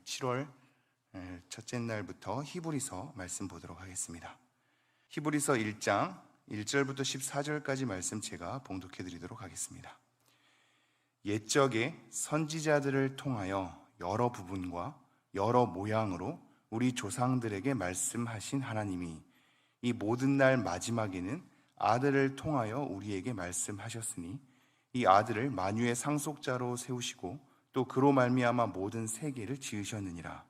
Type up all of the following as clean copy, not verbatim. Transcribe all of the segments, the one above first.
7월 첫째 날부터 히브리서 말씀 보도록 하겠습니다. 히브리서 1장 1절부터 14절까지 말씀 제가 봉독해 드리도록 하겠습니다. 옛적에 선지자들을 통하여 여러 부분과 여러 모양으로 우리 조상들에게 말씀하신 하나님이 이 모든 날 마지막에는 아들을 통하여 우리에게 말씀하셨으니 이 아들을 만유의 상속자로 세우시고 또 그로 말미암아 모든 세계를 지으셨느니라.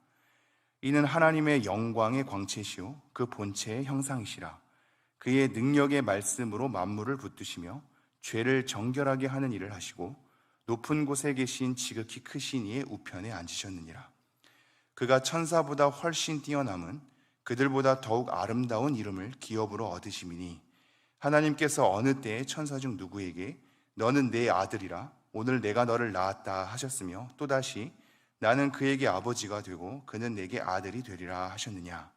이는 하나님의 영광의 광채시요 그 본체의 형상이시라. 그의 능력의 말씀으로 만물을 붙드시며 죄를 정결하게 하는 일을 하시고 높은 곳에 계신 지극히 크신 이의 우편에 앉으셨느니라. 그가 천사보다 훨씬 뛰어남은 그들보다 더욱 아름다운 이름을 기업으로 얻으심이니 하나님께서 어느 때에 천사 중 누구에게 너는 내 아들이라 오늘 내가 너를 낳았다 하셨으며 또다시 나는 그에게 아버지가 되고 그는 내게 아들이 되리라 하셨느냐.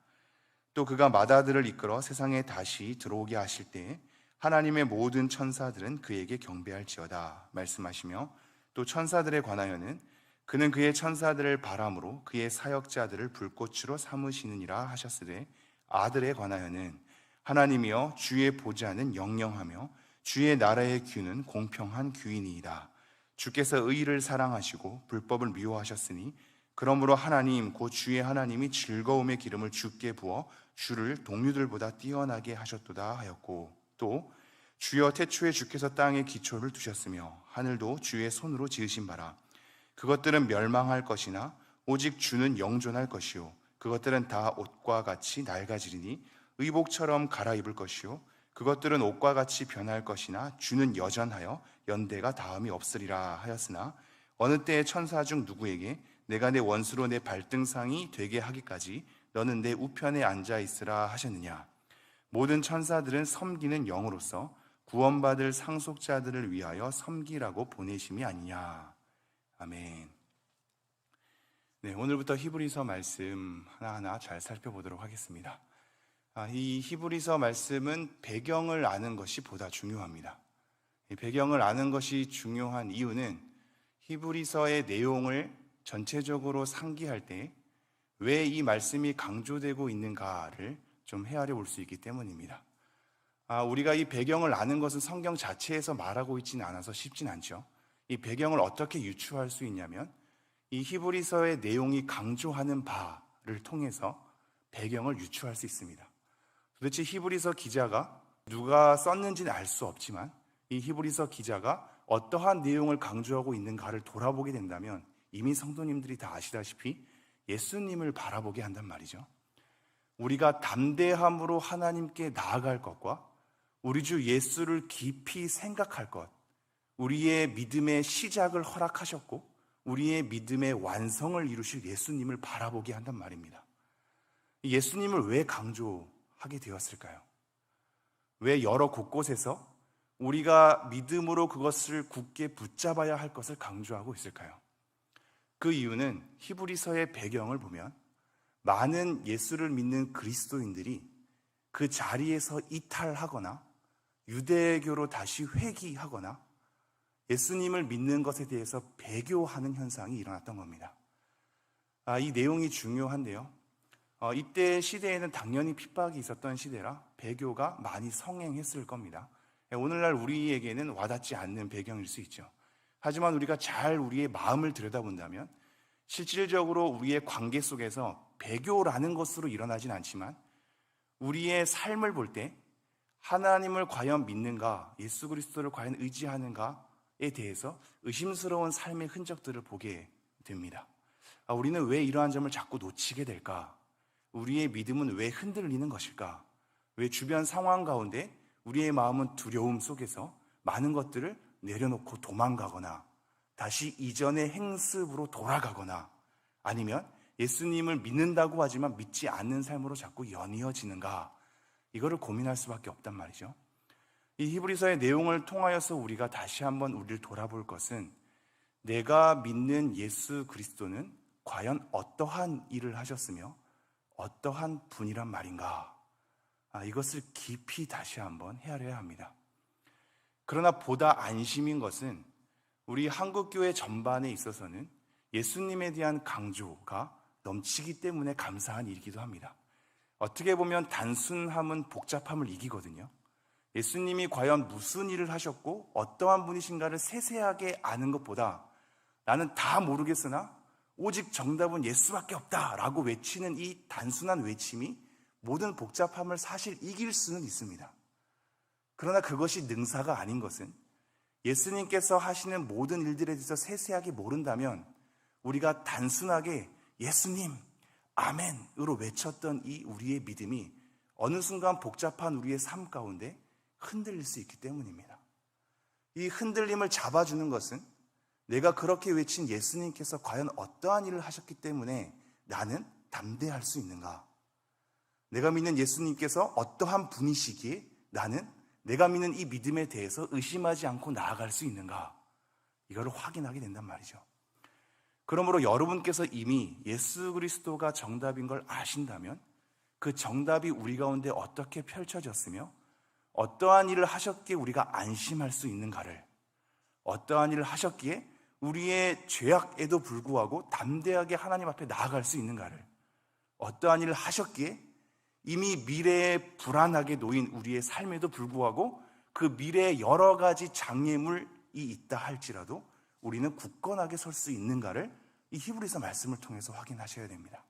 또 그가 맏아들을 이끌어 세상에 다시 들어오게 하실 때에 하나님의 모든 천사들은 그에게 경배할지어다 말씀하시며 또 천사들에 관하여는 그는 그의 천사들을 바람으로 그의 사역자들을 불꽃으로 삼으시느니라 하셨으되 아들에 관하여는 하나님이여 주의 보좌는 영영하며 주의 나라의 규는 공평한 규이니이다. 주께서 의를 사랑하시고 불법을 미워하셨으니 그러므로 하나님 곧 주의 하나님이 즐거움의 기름을 주께 부어 주를 동류들보다 뛰어나게 하셨도다 하였고 또 주여 태초에 주께서 땅에 기초를 두셨으며 하늘도 주의 손으로 지으신 바라. 그것들은 멸망할 것이나 오직 주는 영존할 것이요 그것들은 다 옷과 같이 낡아지리니 의복처럼 갈아입을 것이요 그것들은 옷과 같이 변할 것이나 주는 여전하여 연대가 다음이 없으리라 하였으나 어느 때에 천사 중 누구에게 내가 내 원수로 내 발등상이 되게 하기까지 너는 내 우편에 앉아 있으라 하셨느냐. 모든 천사들은 섬기는 영으로서 구원받을 상속자들을 위하여 섬기라고 보내심이 아니냐. 아멘. 네, 오늘부터 히브리서 말씀 하나하나 잘 살펴보도록 하겠습니다. 이 히브리서 말씀은 배경을 아는 것이 보다 중요합니다. 이 배경을 아는 것이 중요한 이유는 히브리서의 내용을 전체적으로 상기할 때 왜 이 말씀이 강조되고 있는가를 좀 헤아려 볼 수 있기 때문입니다. 우리가 이 배경을 아는 것은 성경 자체에서 말하고 있지는 않아서 쉽진 않죠. 이 배경을 어떻게 유추할 수 있냐면 이 히브리서의 내용이 강조하는 바를 통해서 배경을 유추할 수 있습니다. 도대체 히브리서 기자가 누가 썼는지는 알 수 없지만 이 히브리서 기자가 어떠한 내용을 강조하고 있는가를 돌아보게 된다면 이미 성도님들이 다 아시다시피 예수님을 바라보게 한단 말이죠. 우리가 담대함으로 하나님께 나아갈 것과 우리 주 예수를 깊이 생각할 것, 우리의 믿음의 시작을 허락하셨고 우리의 믿음의 완성을 이루실 예수님을 바라보게 한단 말입니다. 예수님을 왜 강조하게 되었을까요? 왜 여러 곳곳에서 우리가 믿음으로 그것을 굳게 붙잡아야 할 것을 강조하고 있을까요? 그 이유는 히브리서의 배경을 보면 많은 예수를 믿는 그리스도인들이 그 자리에서 이탈하거나 유대교로 다시 회귀하거나 예수님을 믿는 것에 대해서 배교하는 현상이 일어났던 겁니다. 이 내용이 중요한데요. 이때 시대에는 당연히 핍박이 있었던 시대라 배교가 많이 성행했을 겁니다. 오늘날 우리에게는 와닿지 않는 배경일 수 있죠. 하지만 우리가 잘 우리의 마음을 들여다본다면 실질적으로 우리의 관계 속에서 배교라는 것으로 일어나진 않지만 우리의 삶을 볼 때 하나님을 과연 믿는가, 예수 그리스도를 과연 의지하는가에 대해서 의심스러운 삶의 흔적들을 보게 됩니다. 우리는 왜 이러한 점을 자꾸 놓치게 될까? 우리의 믿음은 왜 흔들리는 것일까? 왜 주변 상황 가운데 우리의 마음은 두려움 속에서 많은 것들을 내려놓고 도망가거나 다시 이전의 행습으로 돌아가거나 아니면 예수님을 믿는다고 하지만 믿지 않는 삶으로 자꾸 연이어지는가? 이거를 고민할 수밖에 없단 말이죠. 이 히브리서의 내용을 통하여서 우리가 다시 한번 우리를 돌아볼 것은 내가 믿는 예수 그리스도는 과연 어떠한 일을 하셨으며 어떠한 분이란 말인가? 이것을 깊이 다시 한번 헤아려야 합니다. 그러나 보다 안심인 것은 우리 한국교회 전반에 있어서는 예수님에 대한 강조가 넘치기 때문에 감사한 일이기도 합니다. 어떻게 보면 단순함은 복잡함을 이기거든요. 예수님이 과연 무슨 일을 하셨고 어떠한 분이신가를 세세하게 아는 것보다 나는 다 모르겠으나 오직 정답은 예수밖에 없다라고 외치는 이 단순한 외침이 모든 복잡함을 사실 이길 수는 있습니다. 그러나 그것이 능사가 아닌 것은 예수님께서 하시는 모든 일들에 대해서 세세하게 모른다면 우리가 단순하게 예수님, 아멘으로 외쳤던 이 우리의 믿음이 어느 순간 복잡한 우리의 삶 가운데 흔들릴 수 있기 때문입니다. 이 흔들림을 잡아주는 것은 내가 그렇게 외친 예수님께서 과연 어떠한 일을 하셨기 때문에 나는 담대할 수 있는가? 내가 믿는 예수님께서 어떠한 분이시기에 나는 내가 믿는 이 믿음에 대해서 의심하지 않고 나아갈 수 있는가? 이걸 확인하게 된단 말이죠. 그러므로 여러분께서 이미 예수 그리스도가 정답인 걸 아신다면 그 정답이 우리 가운데 어떻게 펼쳐졌으며 어떠한 일을 하셨기에 우리가 안심할 수 있는가를, 어떠한 일을 하셨기에 우리의 죄악에도 불구하고 담대하게 하나님 앞에 나아갈 수 있는가를, 어떠한 일을 하셨기에 이미 미래에 불안하게 놓인 우리의 삶에도 불구하고 그 미래에 여러 가지 장애물이 있다 할지라도 우리는 굳건하게 설 수 있는가를 이 히브리서 말씀을 통해서 확인하셔야 됩니다.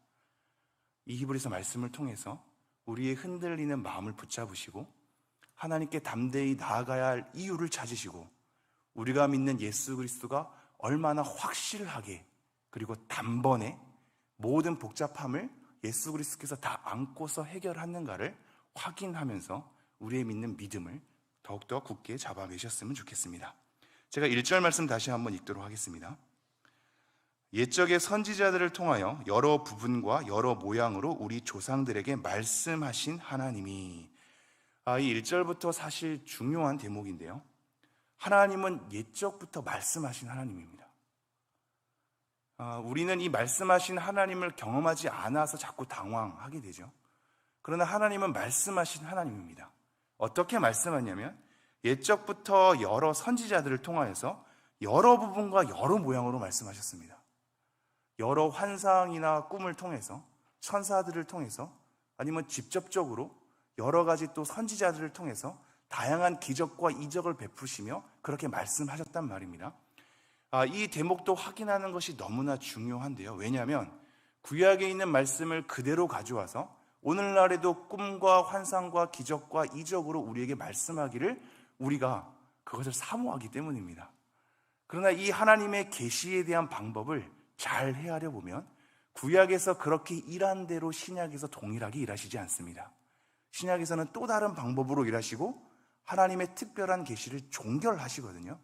이 히브리서 말씀을 통해서 우리의 흔들리는 마음을 붙잡으시고 하나님께 담대히 나아가야 할 이유를 찾으시고 우리가 믿는 예수 그리스도가 얼마나 확실하게 그리고 단번에 모든 복잡함을 예수 그리스도께서 다 안고서 해결하는가를 확인하면서 우리의 믿는 믿음을 더욱더 굳게 잡아매셨으면 좋겠습니다. 제가 1절 말씀 다시 한번 읽도록 하겠습니다. 옛적의 선지자들을 통하여 여러 부분과 여러 모양으로 우리 조상들에게 말씀하신 하나님이, 이 1절부터 사실 중요한 대목인데요. 하나님은 옛적부터 말씀하신 하나님입니다. 우리는 이 말씀하신 하나님을 경험하지 않아서 자꾸 당황하게 되죠. 그러나 하나님은 말씀하신 하나님입니다. 어떻게 말씀하냐면 옛적부터 여러 선지자들을 통하여서 여러 부분과 여러 모양으로 말씀하셨습니다. 여러 환상이나 꿈을 통해서, 천사들을 통해서, 아니면 직접적으로 여러 가지 또 선지자들을 통해서 다양한 기적과 이적을 베푸시며 그렇게 말씀하셨단 말입니다. 이 대목도 확인하는 것이 너무나 중요한데요. 왜냐하면 구약에 있는 말씀을 그대로 가져와서 오늘날에도 꿈과 환상과 기적과 이적으로 우리에게 말씀하기를 우리가 그것을 사모하기 때문입니다. 그러나 이 하나님의 계시에 대한 방법을 잘 헤아려 보면 구약에서 그렇게 일한 대로 신약에서 동일하게 일하시지 않습니다. 신약에서는 또 다른 방법으로 일하시고 하나님의 특별한 계시를 종결하시거든요.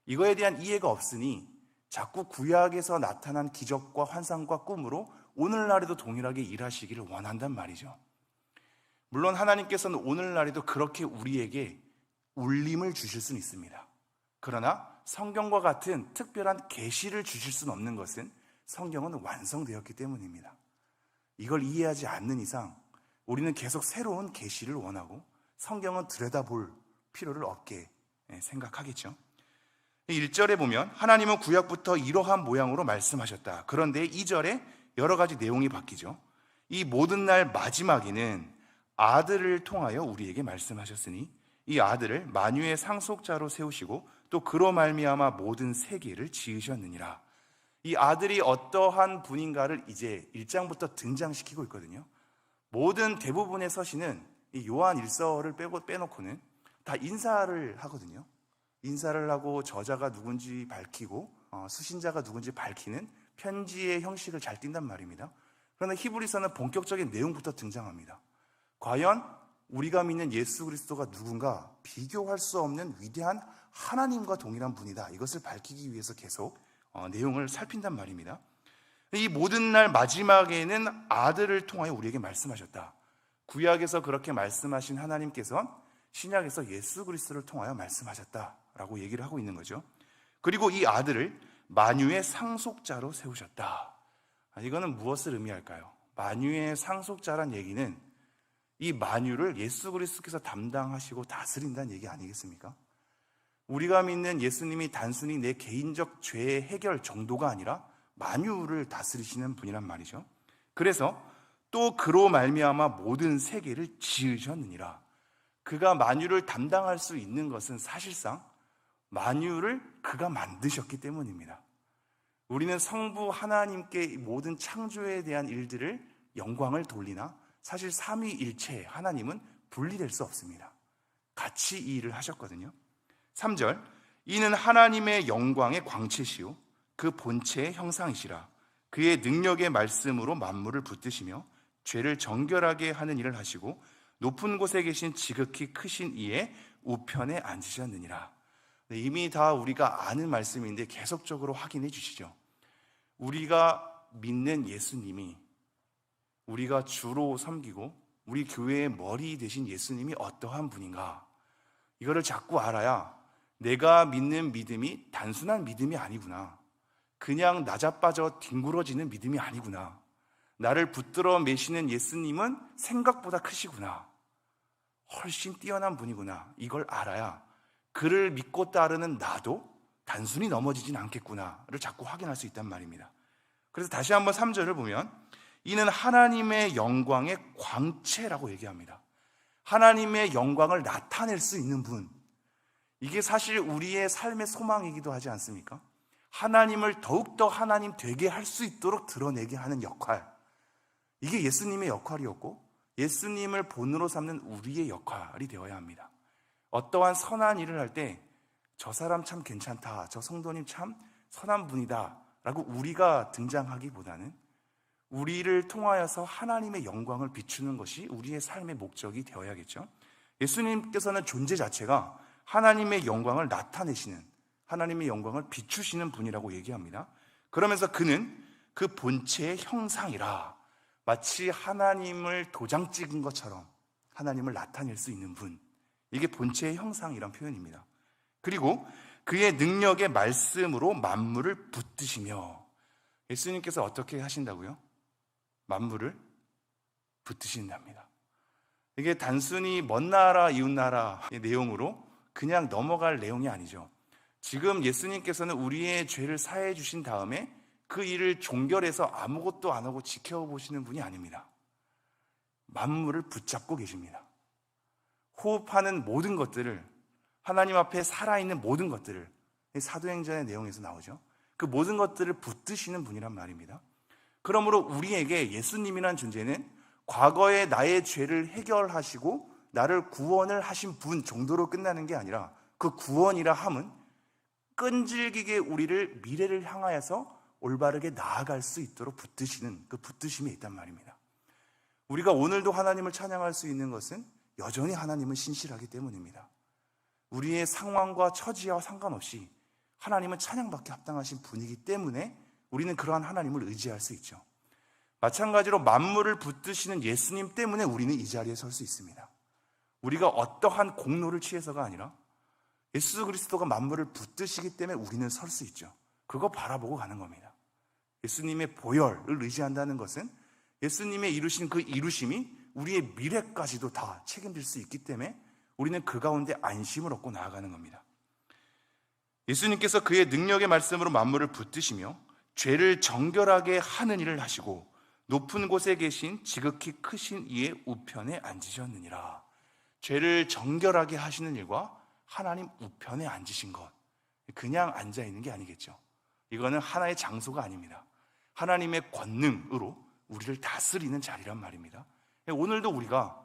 이거에 대한 이해가 없으니 자꾸 구약에서 나타난 기적과 환상과 꿈으로 오늘날에도 동일하게 일하시기를 원한단 말이죠. 물론 하나님께서는 오늘날에도 그렇게 우리에게 울림을 주실 수는 있습니다. 그러나 성경과 같은 특별한 계시를 주실 수는 없는 것은 성경은 완성되었기 때문입니다. 이걸 이해하지 않는 이상 우리는 계속 새로운 계시를 원하고 성경은 들여다볼 필요를 없게 생각하겠죠. 1절에 보면 하나님은 구약부터 이러한 모양으로 말씀하셨다. 그런데 2절에 여러 가지 내용이 바뀌죠. 이 모든 날 마지막에는 아들을 통하여 우리에게 말씀하셨으니 이 아들을 만유의 상속자로 세우시고 또 그로 말미암아 모든 세계를 지으셨느니라. 이 아들이 어떠한 분인가를 이제 1장부터 등장시키고 있거든요. 모든 대부분의 서신은 이 요한 1서를 빼놓고는 다 인사를 하거든요. 인사를 하고 저자가 누군지 밝히고 수신자가 누군지 밝히는 편지의 형식을 잘 띈단 말입니다. 그러나 히브리서는 본격적인 내용부터 등장합니다. 과연 우리가 믿는 예수 그리스도가 누군가 비교할 수 없는 위대한 하나님과 동일한 분이다. 이것을 밝히기 위해서 계속 내용을 살핀단 말입니다. 이 모든 날 마지막에는 아들을 통하여 우리에게 말씀하셨다. 구약에서 그렇게 말씀하신 하나님께서는 신약에서 예수 그리스도를 통하여 말씀하셨다라고 얘기를 하고 있는 거죠. 그리고 이 아들을 만유의 상속자로 세우셨다. 이거는 무엇을 의미할까요? 만유의 상속자란 얘기는 이 만유를 예수 그리스도께서 담당하시고 다스린다는 얘기 아니겠습니까? 우리가 믿는 예수님이 단순히 내 개인적 죄의 해결 정도가 아니라 만유를 다스리시는 분이란 말이죠. 그래서 또 그로 말미암아 모든 세계를 지으셨느니라. 그가 만유를 담당할 수 있는 것은 사실상 만유를 그가 만드셨기 때문입니다. 우리는 성부 하나님께 모든 창조에 대한 일들을 영광을 돌리나 사실 삼위일체 하나님은 분리될 수 없습니다. 같이 이 일을 하셨거든요. 3절, 이는 하나님의 영광의 광채시요 그 본체의 형상이시라. 그의 능력의 말씀으로 만물을 붙드시며 죄를 정결하게 하는 일을 하시고 높은 곳에 계신 지극히 크신 이의 우편에 앉으셨느니라. 이미 다 우리가 아는 말씀인데 계속적으로 확인해 주시죠. 우리가 믿는 예수님이, 우리가 주로 섬기고 우리 교회의 머리 되신 예수님이 어떠한 분인가, 이거를 자꾸 알아야 내가 믿는 믿음이 단순한 믿음이 아니구나, 그냥 나자빠져 뒹굴어지는 믿음이 아니구나, 나를 붙들어 매시는 예수님은 생각보다 크시구나, 훨씬 뛰어난 분이구나, 이걸 알아야 그를 믿고 따르는 나도 단순히 넘어지진 않겠구나를 자꾸 확인할 수 있단 말입니다. 그래서 다시 한번 3절을 보면 이는 하나님의 영광의 광채라고 얘기합니다. 하나님의 영광을 나타낼 수 있는 분, 이게 사실 우리의 삶의 소망이기도 하지 않습니까? 하나님을 더욱더 하나님 되게 할 수 있도록 드러내게 하는 역할, 이게 예수님의 역할이었고 예수님을 본으로 삼는 우리의 역할이 되어야 합니다. 어떠한 선한 일을 할 때 저 사람 참 괜찮다, 저 성도님 참 선한 분이다 라고 우리가 등장하기보다는 우리를 통하여서 하나님의 영광을 비추는 것이 우리의 삶의 목적이 되어야겠죠. 예수님께서는 존재 자체가 하나님의 영광을 나타내시는, 하나님의 영광을 비추시는 분이라고 얘기합니다. 그러면서 그는 그 본체의 형상이라, 마치 하나님을 도장 찍은 것처럼 하나님을 나타낼 수 있는 분, 이게 본체의 형상이란 표현입니다. 그리고 그의 능력의 말씀으로 만물을 붙드시며, 예수님께서 어떻게 하신다고요? 만물을 붙드신답니다. 이게 단순히 먼 나라 이웃 나라의 내용으로 그냥 넘어갈 내용이 아니죠. 지금 예수님께서는 우리의 죄를 사해 주신 다음에 그 일을 종결해서 아무것도 안 하고 지켜보시는 분이 아닙니다. 만물을 붙잡고 계십니다. 호흡하는 모든 것들을, 하나님 앞에 살아있는 모든 것들을, 사도행전의 내용에서 나오죠. 그 모든 것들을 붙드시는 분이란 말입니다. 그러므로 우리에게 예수님이란 존재는 과거의 나의 죄를 해결하시고 나를 구원을 하신 분 정도로 끝나는 게 아니라, 그 구원이라 함은 끈질기게 우리를 미래를 향하여서 올바르게 나아갈 수 있도록 붙드시는, 그 붙드심이 있단 말입니다. 우리가 오늘도 하나님을 찬양할 수 있는 것은 여전히 하나님은 신실하기 때문입니다. 우리의 상황과 처지와 상관없이 하나님은 찬양받기 합당하신 분이기 때문에 우리는 그러한 하나님을 의지할 수 있죠. 마찬가지로 만물을 붙드시는 예수님 때문에 우리는 이 자리에 설 수 있습니다. 우리가 어떠한 공로를 취해서가 아니라 예수 그리스도가 만물을 붙드시기 때문에 우리는 설 수 있죠. 그거 바라보고 가는 겁니다. 예수님의 보혈을 의지한다는 것은 예수님의 이루신 그 이루심이 우리의 미래까지도 다 책임질 수 있기 때문에 우리는 그 가운데 안심을 얻고 나아가는 겁니다. 예수님께서 그의 능력의 말씀으로 만물을 붙드시며 죄를 정결하게 하는 일을 하시고 높은 곳에 계신 지극히 크신 이의 우편에 앉으셨느니라. 죄를 정결하게 하시는 일과 하나님 우편에 앉으신 것, 그냥 앉아있는 게 아니겠죠. 이거는 하나의 장소가 아닙니다. 하나님의 권능으로 우리를 다스리는 자리란 말입니다. 오늘도 우리가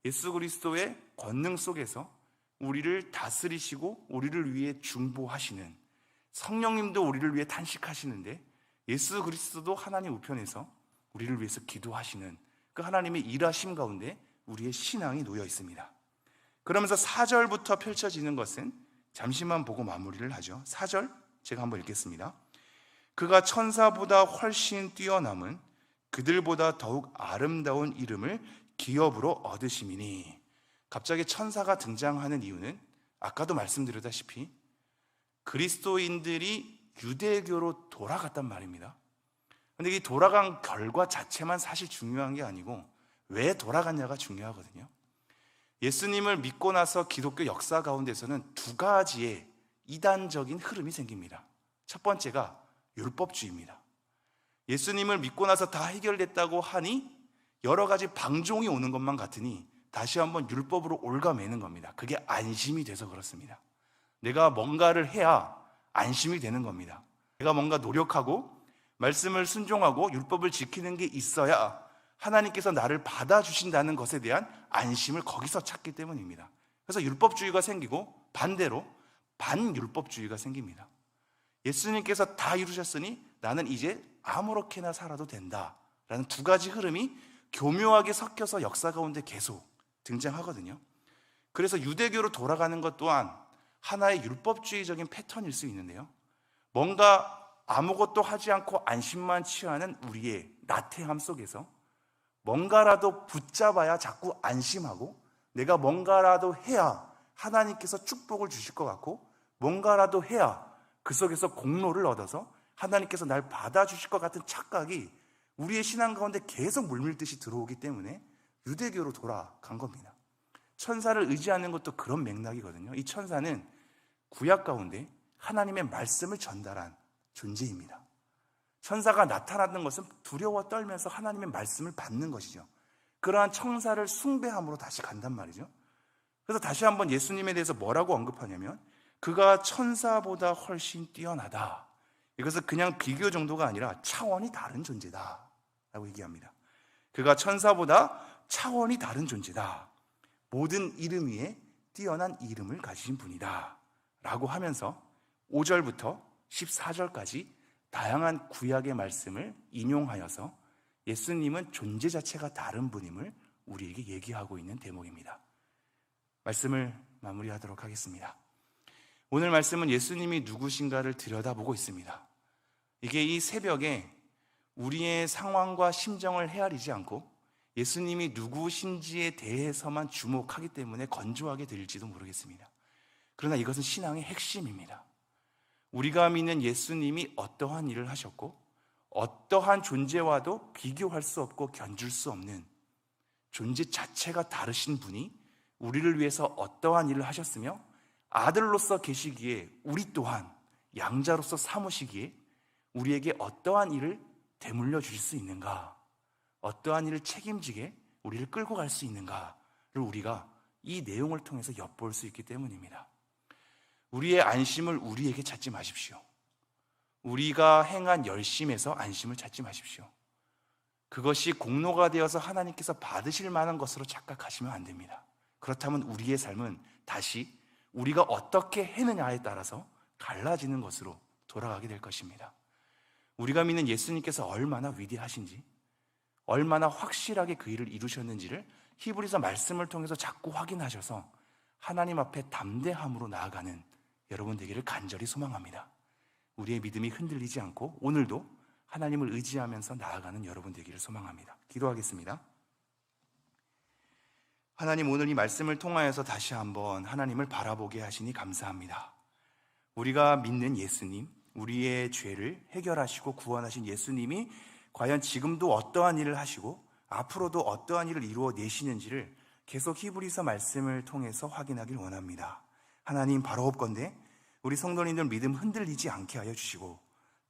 예수 그리스도의 권능 속에서 우리를 다스리시고 우리를 위해 중보하시는, 성령님도 우리를 위해 탄식하시는데 예수 그리스도도 하나님 우편에서 우리를 위해서 기도하시는 그 하나님의 일하심 가운데 우리의 신앙이 놓여 있습니다. 그러면서 4절부터 펼쳐지는 것은 잠시만 보고 마무리를 하죠. 4절 제가 한번 읽겠습니다. 그가 천사보다 훨씬 뛰어남은 그들보다 더욱 아름다운 이름을 기업으로 얻으심이니. 갑자기 천사가 등장하는 이유는 아까도 말씀드렸다시피 그리스도인들이 유대교로 돌아갔단 말입니다. 그런데 이 돌아간 결과 자체만 사실 중요한 게 아니고 왜 돌아갔냐가 중요하거든요. 예수님을 믿고 나서 기독교 역사 가운데서는 두 가지의 이단적인 흐름이 생깁니다. 첫 번째가 율법주의입니다. 예수님을 믿고 나서 다 해결됐다고 하니 여러 가지 방종이 오는 것만 같으니 다시 한번 율법으로 올가매는 겁니다. 그게 안심이 돼서 그렇습니다. 내가 뭔가를 해야 안심이 되는 겁니다. 내가 뭔가 노력하고 말씀을 순종하고 율법을 지키는 게 있어야 하나님께서 나를 받아주신다는 것에 대한 안심을 거기서 찾기 때문입니다. 그래서 율법주의가 생기고 반대로 반율법주의가 생깁니다. 예수님께서 다 이루셨으니 나는 이제 아무렇게나 살아도 된다라는 두 가지 흐름이 교묘하게 섞여서 역사 가운데 계속 등장하거든요. 그래서 유대교로 돌아가는 것 또한 하나의 율법주의적인 패턴일 수 있는데요, 뭔가 아무것도 하지 않고 안심만 취하는 우리의 나태함 속에서 뭔가라도 붙잡아야 자꾸 안심하고, 내가 뭔가라도 해야 하나님께서 축복을 주실 것 같고, 뭔가라도 해야 그 속에서 공로를 얻어서 하나님께서 날 받아주실 것 같은 착각이 우리의 신앙 가운데 계속 물밀듯이 들어오기 때문에 유대교로 돌아간 겁니다. 천사를 의지하는 것도 그런 맥락이거든요. 이 천사는 구약 가운데 하나님의 말씀을 전달한 존재입니다. 천사가 나타나는 것은 두려워 떨면서 하나님의 말씀을 받는 것이죠. 그러한 천사를 숭배함으로 다시 간단 말이죠. 그래서 다시 한번 예수님에 대해서 뭐라고 언급하냐면 그가 천사보다 훨씬 뛰어나다. 이것은 그냥 비교 정도가 아니라 차원이 다른 존재다 라고 얘기합니다. 그가 천사보다 차원이 다른 존재다. 모든 이름 위에 뛰어난 이름을 가지신 분이다 라고 하면서 5절부터 14절까지 다양한 구약의 말씀을 인용하여서 예수님은 존재 자체가 다른 분임을 우리에게 얘기하고 있는 대목입니다. 말씀을 마무리하도록 하겠습니다. 오늘 말씀은 예수님이 누구신가를 들여다보고 있습니다. 이게 이 새벽에 우리의 상황과 심정을 헤아리지 않고 예수님이 누구신지에 대해서만 주목하기 때문에 건조하게 들릴지도 모르겠습니다. 그러나 이것은 신앙의 핵심입니다. 우리가 믿는 예수님이 어떠한 일을 하셨고 어떠한 존재와도 비교할 수 없고 견줄 수 없는 존재 자체가 다르신 분이 우리를 위해서 어떠한 일을 하셨으며 아들로서 계시기에 우리 또한 양자로서 삼으시기에 우리에게 어떠한 일을 되물려 주실 수 있는가, 어떠한 일을 책임지게 우리를 끌고 갈 수 있는가를 우리가 이 내용을 통해서 엿볼 수 있기 때문입니다. 우리의 안심을 우리에게 찾지 마십시오. 우리가 행한 열심에서 안심을 찾지 마십시오. 그것이 공로가 되어서 하나님께서 받으실 만한 것으로 착각하시면 안 됩니다. 그렇다면 우리의 삶은 다시 우리가 어떻게 해느냐에 따라서 달라지는 것으로 돌아가게 될 것입니다. 우리가 믿는 예수님께서 얼마나 위대하신지, 얼마나 확실하게 그 일을 이루셨는지를 히브리서 말씀을 통해서 자꾸 확인하셔서 하나님 앞에 담대함으로 나아가는 여러분 되기를 간절히 소망합니다. 우리의 믿음이 흔들리지 않고 오늘도 하나님을 의지하면서 나아가는 여러분 되기를 소망합니다. 기도하겠습니다. 하나님, 오늘 이 말씀을 통하여서 다시 한번 하나님을 바라보게 하시니 감사합니다. 우리가 믿는 예수님, 우리의 죄를 해결하시고 구원하신 예수님이 과연 지금도 어떠한 일을 하시고 앞으로도 어떠한 일을 이루어 내시는지를 계속 히브리서 말씀을 통해서 확인하길 원합니다. 하나님, 바라옵건대 우리 성도님들 믿음 흔들리지 않게 하여 주시고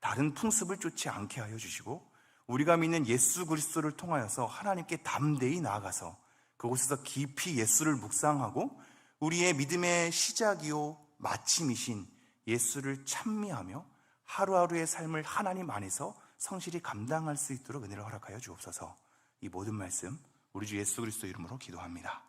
다른 풍습을 쫓지 않게 하여 주시고 우리가 믿는 예수 그리스도를 통하여서 하나님께 담대히 나아가서 그곳에서 깊이 예수를 묵상하고 우리의 믿음의 시작이요 마침이신 예수를 찬미하며 하루하루의 삶을 하나님 안에서 성실히 감당할 수 있도록 은혜를 허락하여 주옵소서. 이 모든 말씀 우리 주 예수 그리스도 이름으로 기도합니다.